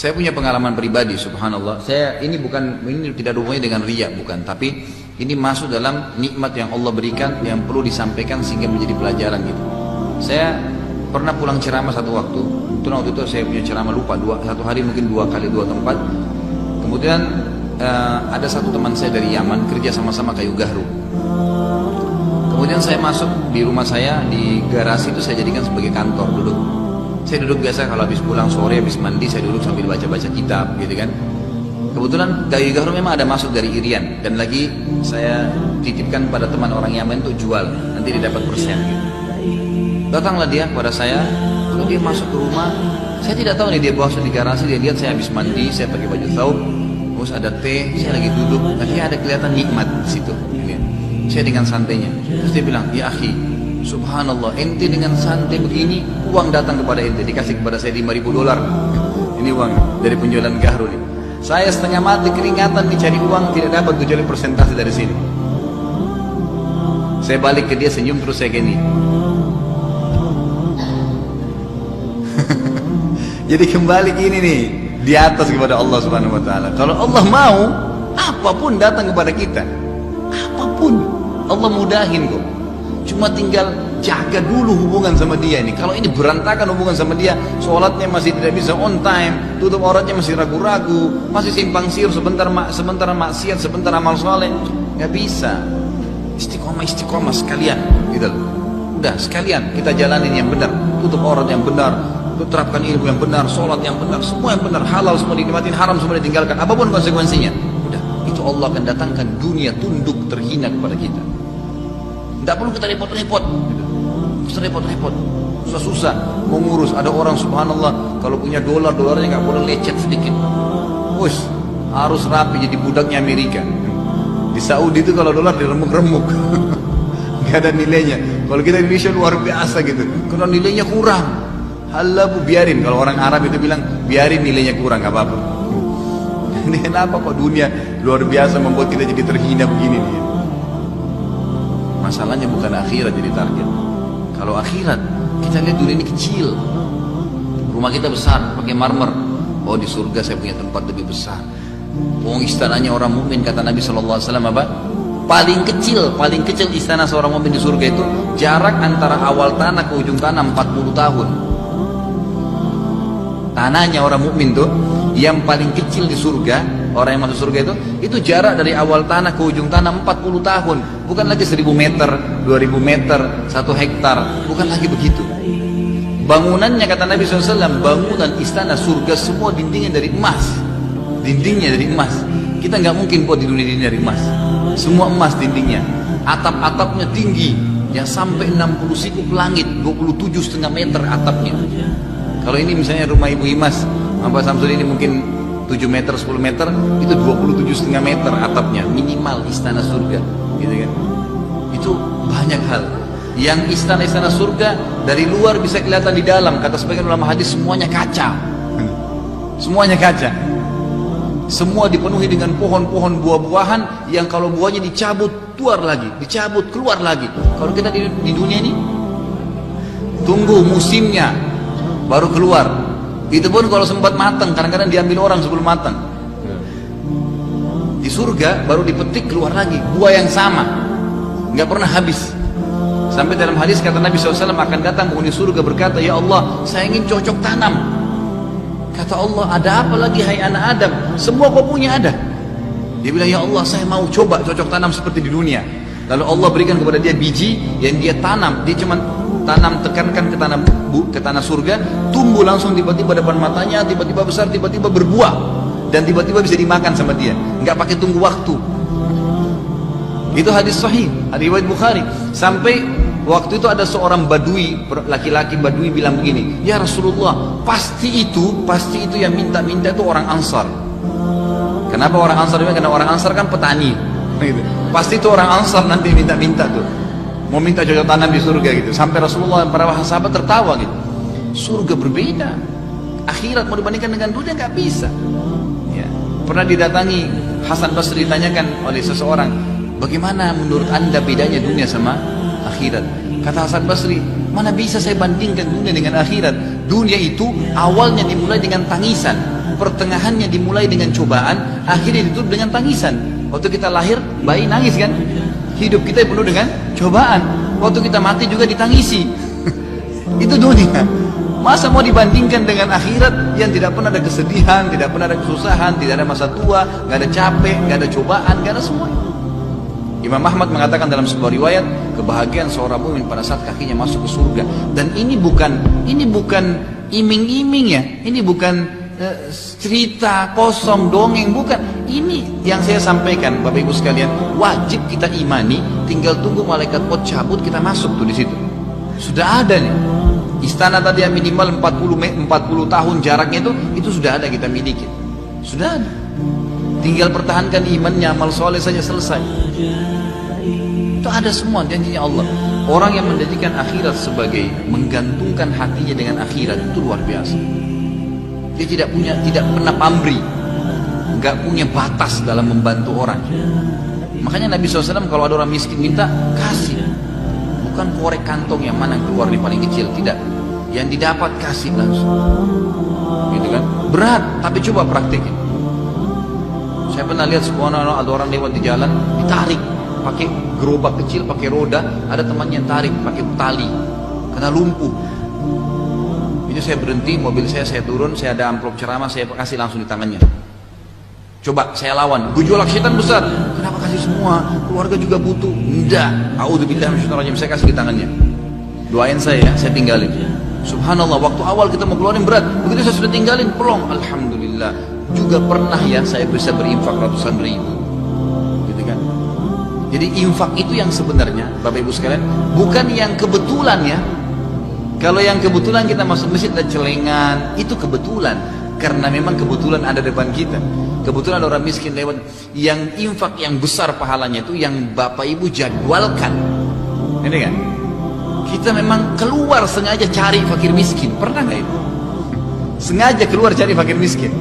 Saya punya pengalaman pribadi, subhanallah. Ini tidak ada hubungannya dengan riya, bukan. Tapi ini masuk dalam nikmat yang Allah berikan yang perlu disampaikan sehingga menjadi pelajaran gitu. Saya pernah pulang ceramah satu waktu. Waktu itu saya punya ceramah lupa satu hari mungkin 2 kali 2 tempat. Kemudian ada satu teman saya dari Yaman kerja sama-sama kayu gahru. Kemudian saya masuk di rumah saya di garasi itu saya jadikan sebagai kantor duduk. Saya duduk biasa kalau habis pulang sore, habis mandi saya duduk sambil baca-baca kitab gitu kan. Kebetulan kayu gahru memang ada masuk dari Irian dan lagi saya titipkan pada teman orang Yaman untuk jual, nanti dia dapat persen gitu. Datanglah dia kepada saya, lalu dia masuk ke rumah. Saya tidak tahu nih dia bawa di garasi, dia lihat saya habis mandi, saya pakai baju thawb, terus ada teh, saya lagi duduk, nanti ada kelihatan nikmat di situ. Gitu. Saya dengan santainya, terus dia bilang, ya akhi, subhanallah, ente dengan santai begini, uang datang kepada ente, dikasih kepada saya $5.000. Ini uang dari penjualan gahru nih. Saya setengah mati keringatan nih cari uang, tidak dapat kecuali persentase dari sini. Saya balik ke dia senyum terus saya gini. Jadi kembali gini nih, di atas kepada Allah Subhanahu wa taala. Kalau Allah mau, apapun datang kepada kita. Apapun Allah mudahin kok. Cuma tinggal jaga dulu hubungan sama dia ini. Kalau ini berantakan hubungan sama dia, sholatnya masih tidak bisa on time, tutup auratnya masih ragu-ragu, masih simpang siur, sebentar maksiat, sebentar amal soleh, nggak bisa. Istiqomah sekalian, gitu. Udah sekalian kita jalanin yang benar, tutup aurat yang benar, terapkan ilmu yang benar, sholat yang benar, semua yang benar, halal semua dinikmatin, haram semua ditinggalkan, apapun konsekuensinya. Udah, itu Allah akan datangkan dunia tunduk terhina kepada kita. Tidak perlu kita repot-repot, susah-susah mengurus. Ada orang subhanallah kalau punya dolarnya nggak boleh lecet sedikit, harus rapi jadi budaknya Amerika. Di Saudi itu kalau dolar diremuk-remuk, nggak ada nilainya. Kalau kita Indonesia luar biasa gitu, kalau nilainya kurang, halah bu biarin. Kalau orang Arab itu bilang biarin nilainya kurang, nggak apa-apa. Ini kenapa kok dunia luar biasa membuat kita jadi terhina begini nih? Masalahnya bukan akhirat jadi target. Kalau akhirat, kita lihat dunia ini kecil. Rumah kita besar, pakai marmer. Oh di surga saya punya tempat lebih besar. Oh istananya orang mukmin kata Nabi SAW apa? Paling kecil istana seorang mukmin di surga itu jarak antara awal tanah ke ujung tanah 40 tahun. Tanahnya orang mukmin tuh yang paling kecil di surga, orang yang masuk surga itu jarak dari awal tanah ke ujung tanah 40 tahun. Bukan lagi 1000 meter, 2000 meter, 1 hektar, bukan lagi begitu. Bangunannya kata Nabi SAW, bangunan istana surga semua dindingnya dari emas. Dindingnya dari emas. Kita nggak mungkin buat di dunia ini dari emas. Semua emas dindingnya. Atap-atapnya tinggi, yang sampai 60 siku langit, 27,5 meter atapnya. Kalau ini misalnya rumah Ibu Imas, Mbak Samsul ini mungkin 7 meter, 10 meter, itu 27,5 meter atapnya, minimal istana surga, gitu kan? Itu banyak hal. Yang istana-istana surga dari luar bisa kelihatan di dalam, kata sebagian ulama hadis semuanya kaca, semuanya kaca. Semua dipenuhi dengan pohon-pohon buah-buahan yang kalau buahnya dicabut keluar lagi, dicabut keluar lagi. Kalau kita di dunia ini tunggu musimnya baru keluar. Itu pun kalau sempat matang, kadang-kadang diambil orang sebelum matang. Di surga baru dipetik keluar lagi buah yang sama, nggak pernah habis. Sampai dalam hadis kata Nabi SAW akan datang penghuni surga berkata, ya Allah saya ingin cocok tanam. Kata Allah, ada apa lagi hai anak Adam? Semua kau punya ada. Dia bilang, ya Allah saya mau coba cocok tanam seperti di dunia. Lalu Allah berikan kepada dia biji yang dia tanam. Dia cuma tanam, tekankan ke tanah surga, tumbuh langsung tiba-tiba depan matanya, tiba-tiba besar, tiba-tiba berbuah, dan tiba-tiba bisa dimakan sama dia, nggak pakai tunggu waktu. Itu hadis sahih, hadis riwayat Bukhari. Sampai waktu itu ada seorang badui, laki-laki badui bilang begini, ya Rasulullah, pasti itu yang minta-minta itu orang Ansar. Kenapa orang Ansar? Karena orang Ansar kan petani. Pasti itu orang Ansar nanti minta-minta tuh, mau minta cocok tanam di surga gitu. Sampai Rasulullah dan para sahabat tertawa gitu. Surga berbeda, akhirat mau dibandingkan dengan dunia nggak bisa. Ya. Pernah didatangi Hasan Basri, ditanyakan oleh seseorang, bagaimana menurut anda bedanya dunia sama akhirat? Kata Hasan Basri, mana bisa saya bandingkan dunia dengan akhirat? Dunia itu awalnya dimulai dengan tangisan, pertengahannya dimulai dengan cobaan, akhirnya ditutup dengan tangisan. Waktu kita lahir, bayi nangis kan? Hidup kita penuh dengan cobaan. Waktu kita mati juga ditangisi. Itu dunia. Masa mau dibandingkan dengan akhirat yang tidak pernah ada kesedihan, tidak pernah ada kesusahan, tidak ada masa tua, nggak ada capek, nggak ada cobaan, nggak ada semua. Imam Ahmad mengatakan dalam sebuah riwayat, kebahagiaan seorang mukmin pada saat kakinya masuk ke surga. Dan ini bukan iming-iming ya, ini bukan cerita kosong, dongeng, bukan. Ini yang saya sampaikan, Bapak Ibu sekalian, wajib kita imani, tinggal tunggu malaikat maut cabut, kita masuk tuh di situ. Sudah ada nih. Istana tadi yang minimal 40 tahun jaraknya itu sudah ada, kita miliki. Sudah ada. Tinggal pertahankan imannya, amal soleh saja selesai. Itu ada semua janjinya Allah. Orang yang menjadikan akhirat sebagai menggantungkan hatinya dengan akhirat itu luar biasa. Dia tidak pernah pamrih, nggak punya batas dalam membantu orang. Makanya Nabi SAW kalau ada orang miskin minta, kasih. Bukan korek kantong yang mana yang keluar di paling kecil, tidak. Yang didapat kasih langsung. Gitu kan? Berat, tapi coba praktekin. Saya pernah lihat ada orang lewat di jalan, ditarik pakai gerobak kecil, pakai roda, ada temannya yang tarik pakai tali, karena lumpuh. Itu saya berhenti, mobil saya turun, saya ada amplop ceramah, saya kasih langsung di tangannya. Coba saya lawan, gejolak setan besar. Kenapa kasih semua? Keluarga juga butuh. Enggak, a'udzubillahi minasyaitonir rajim, saya kasih di tangannya. Doain saya tinggalin. Subhanallah, waktu awal kita mau keluarin berat, begitu saya sudah tinggalin, pelong, alhamdulillah. Juga pernah ya saya bisa berinfak ratusan ribu, gitu kan. Jadi infak itu yang sebenarnya, Bapak Ibu sekalian, bukan yang kebetulan ya. Kalau yang kebetulan kita masuk masjid dan celengan, itu kebetulan, karena memang kebetulan ada depan kita. Kebetulan orang miskin lewat. Yang infak yang besar pahalanya itu yang Bapak Ibu jadwalkan. Ini kan? Kita memang keluar sengaja cari fakir miskin. Pernah nggak itu? Sengaja keluar cari fakir miskin.